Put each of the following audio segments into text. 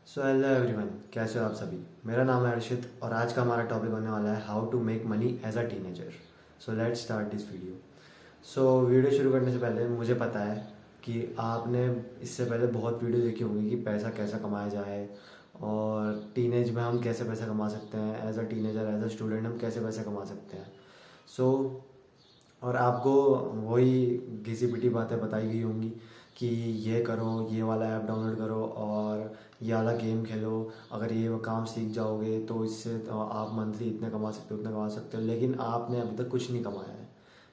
So hello everyone, कैसे हो आप सभी। मेरा नाम है अर्शित और आज का हमारा टॉपिक होने वाला है how to make money as a teenager. So let's start this video. So video शुरू करने से पहले मुझे पता है कि आपने इससे पहले बहुत वीडियो देखी होंगी कि पैसा कैसा कमाया जाए और टीनेज में हम कैसे पैसा कमा सकते हैं, as a teenager as a student हम कैसे पैसा कमा सकते हैं। सो और आपको वही घिसी पिटी बातें बताई गई होंगी कि ये करो, ये वाला ऐप डाउनलोड करो और ये वाला गेम खेलो, अगर ये वो काम सीख जाओगे तो इससे तो आप मंथली इतने कमा सकते हो, उतने कमा सकते हो। लेकिन आपने अभी तक कुछ नहीं कमाया है,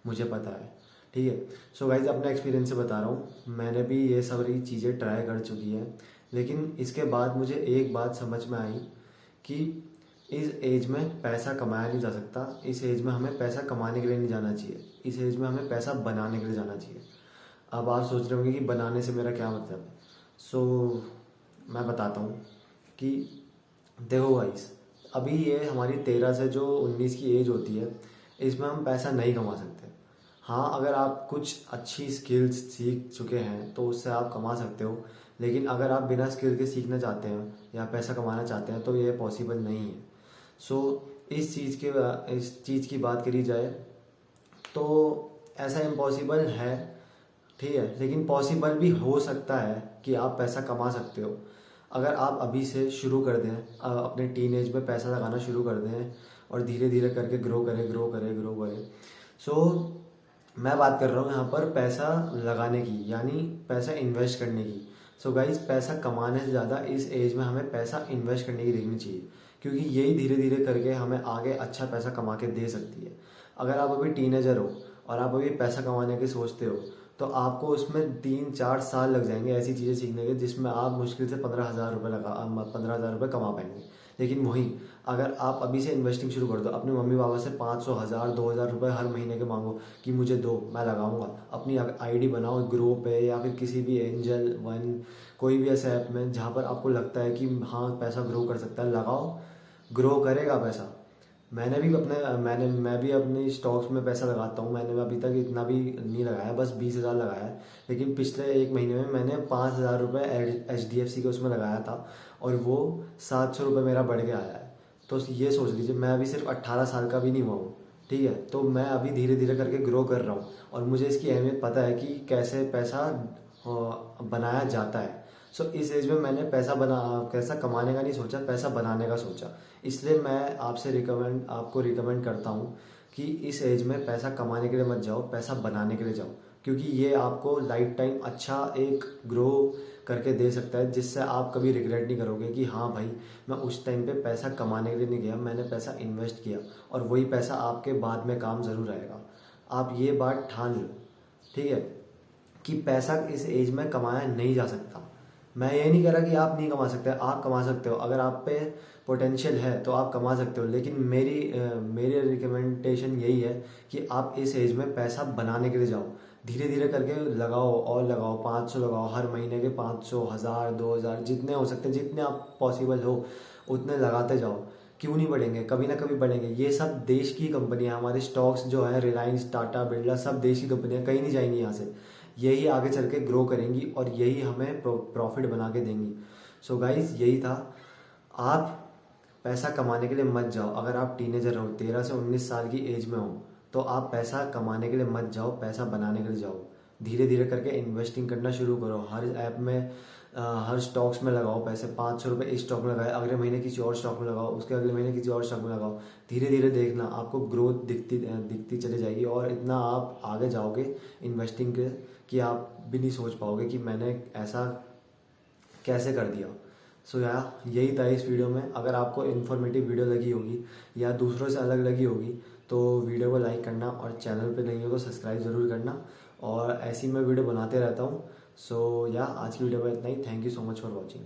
मुझे पता है। ठीक है। सो गाइज, अपने एक्सपीरियंस से बता रहा हूँ, मैंने भी ये सारी चीज़ें ट्राई कर चुकी है। लेकिन इसके बाद मुझे एक बात समझ में आई कि इस एज में पैसा कमाया नहीं जा सकता। इस एज में हमें पैसा कमाने के लिए नहीं जाना चाहिए, इस एज में हमें पैसा बनाने के लिए जाना चाहिए। अब आप सोच रहे होंगे कि बनाने से मेरा क्या मतलब है। सो मैं बताता हूँ कि देखो गाइस, अभी ये हमारी 13 से जो 19 की एज होती है, इसमें हम पैसा नहीं कमा सकते। हाँ, अगर आप कुछ अच्छी स्किल्स सीख चुके हैं तो उससे आप कमा सकते हो। लेकिन अगर आप बिना स्किल के सीखना चाहते हैं या पैसा कमाना चाहते हैं तो ये पॉसिबल नहीं है। सो इस चीज़ की बात करी जाए तो ऐसा इम्पॉसिबल है। ठीक है, लेकिन पॉसिबल भी हो सकता है कि आप पैसा कमा सकते हो अगर आप अभी से शुरू कर दें। अपने टीन एज में पैसा लगाना शुरू कर दें और धीरे धीरे करके ग्रो करें। सो मैं बात कर रहा हूँ यहाँ पर पैसा लगाने की, यानी पैसा इन्वेस्ट करने की। सो गाइज, पैसा कमाने से ज़्यादा इस एज में हमें पैसा इन्वेस्ट करने की देखनी चाहिए, क्योंकि यही धीरे धीरे करके हमें आगे अच्छा पैसा कमा के दे सकती है। अगर आप अभी टीनेजर हो और आप अभी पैसा कमाने की सोचते हो तो आपको उसमें 3-4 साल लग जाएंगे ऐसी चीज़ें सीखने के जिसमें आप मुश्किल से 15,000 रुपये कमा पाएंगे। लेकिन वहीं अगर आप अभी से इन्वेस्टिंग शुरू कर दो, अपने मम्मी पापा से 500, 1000, 2000 रुपये हर महीने के मांगो कि मुझे दो, मैं लगाऊंगा। अपनी आईडी बनाओ ग्रो पे या फिर किसी भी एंजल वन, कोई भी ऐसे ऐप में जहाँ पर आपको लगता है कि हाँ पैसा ग्रो कर सकता है, लगाओ। ग्रो करेगा पैसा। मैं भी अपनी स्टॉक्स में पैसा लगाता हूँ। मैंने अभी तक इतना भी नहीं लगाया, बस 20,000 लगाया है। लेकिन पिछले एक महीने में मैंने 5,000 रुपये HDFC के उसमें लगाया था और वो 700 रुपये मेरा बढ़ के आया है। तो ये सोच लीजिए, मैं अभी सिर्फ 18 साल का भी नहीं हुआ हूँ। ठीक है, तो मैं अभी धीरे धीरे करके ग्रो कर रहा हूँ और मुझे इसकी अहमियत पता है कि कैसे पैसा बनाया जाता है। सो इस एज में मैंने पैसा कमाने का नहीं सोचा, पैसा बनाने का सोचा। इसलिए मैं आपको रिकमेंड करता हूँ कि इस एज में पैसा कमाने के लिए मत जाओ, पैसा बनाने के लिए जाओ। क्योंकि ये आपको लाइफ टाइम अच्छा एक ग्रो करके दे सकता है, जिससे आप कभी रिग्रेट नहीं करोगे कि हाँ भाई, मैं उस टाइम पे पैसा कमाने के लिए नहीं गया, मैंने पैसा इन्वेस्ट किया और वही पैसा आपके बाद में काम ज़रूर आएगा। आप ये बात ठान लो। ठीक है, कि पैसा इस एज में कमाया नहीं जा सकता। मैं ये नहीं कह रहा कि आप नहीं कमा सकते, आप कमा सकते हो। अगर आप पे पोटेंशियल है तो आप कमा सकते हो। लेकिन मेरी रिकमेंडेशन यही है कि आप इस एज में पैसा बनाने के लिए जाओ। धीरे धीरे करके लगाओ और लगाओ, 500 लगाओ हर महीने के, 500, 1000, 2000 जितने हो सकते हैं, जितने आप पॉसिबल हो उतने लगाते जाओ। क्यों नहीं बढ़ेंगे, कभी ना कभी बढ़ेंगे। ये सब देश की कंपनियां, हमारे स्टॉक्स जो है, रिलायंस, टाटा, बिरला, सब देश की कंपनियां, कहीं नहीं जाएंगी यहाँ से। यही आगे चल के ग्रो करेंगी और यही हमें प्रॉफिट बना के देंगी। सो गाइज, यही था। आप पैसा कमाने के लिए मत जाओ। अगर आप टीनेजर हो, 13 से 19 साल की एज में हो, तो आप पैसा कमाने के लिए मत जाओ, पैसा बनाने के लिए जाओ। धीरे धीरे करके इन्वेस्टिंग करना शुरू करो। हर ऐप में हर स्टॉक्स में लगाओ पैसे। 500 रुपये इस स्टॉक में लगाए, अगले महीने किसी और स्टॉक में लगाओ, उसके अगले महीने किसी और स्टॉक में लगाओ। धीरे धीरे देखना, आपको ग्रोथ दिखती दिखती चली जाएगी और इतना आप आगे जाओगे इन्वेस्टिंग के कि आप भी नहीं सोच पाओगे कि मैंने ऐसा कैसे कर दिया। सो यही था इस वीडियो में। अगर आपको इन्फॉर्मेटिव वीडियो लगी होगी या दूसरों से अलग लगी होगी तो वीडियो को लाइक करना और चैनल पे नहीं हो तो सब्सक्राइब ज़रूर करना। और ऐसी मैं वीडियो बनाते रहता हूँ। सो आज की वीडियो में इतना ही। Thank you so much for watching.